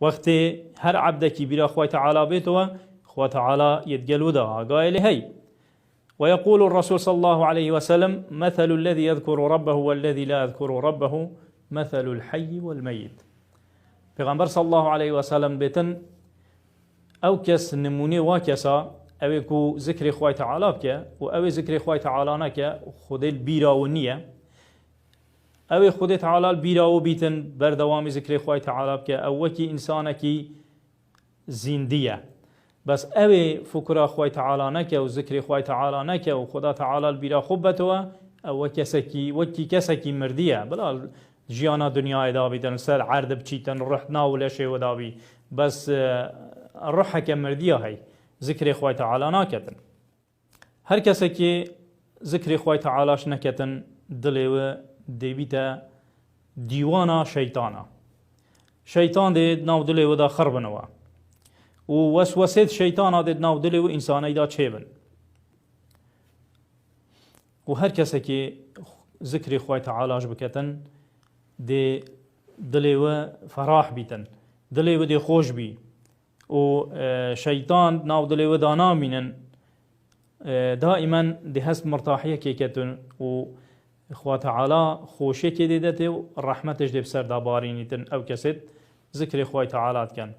وقت هر عبدك بلا خوي تعالى بيتوا خوي تعالى يتقلو دا قائل هي. ويقول الرسول صلى الله عليه وسلم مثل الذي يذكر ربه والذي لا يذكر ربه مثل الحي والميت. پیغمبر صلى الله عليه وسلم بيتن او كس نموني واكسا او كو ذكر خوي تعالى بك او ذكر خوي تعالى نك خود البيراونيه او خود تعالى البيراو بيتن بردوام ذكر خوي تعالى بك او وكي انسانك زنديه بس او فكره خوي تعالى نك و ذكر خوي تعالى نك و خدا تعالى البيرا خبته او كسكي وكي كسكي مرديه بلا جيانا دنيا دا بيتن سر عرض بچيتن رحنا ولا شيء ودابي بس الروح كمرديه هي ذكر خوي تعالى ناكتن هر كسكي ذكر خوي تعالى شنكتن دليو ديبيتا ديوانا شيطانا شيطان دي ناو دليو دا خربنوا ووسوسه شيطانا دي ناو دليو انساني دا چيبن وهر كسكي ذكر خوي تعالى بكتن دي دليو فراح بيتن دليو دي خوش بي و شيطان ناو دليو دانا منن دائما دي هست مرتاحيه كيكتن و اخوة تعالى خوشي كي ديدته و رحمتش دي بسر دابارينيتن او كسد ذكر اخوة تعالى كان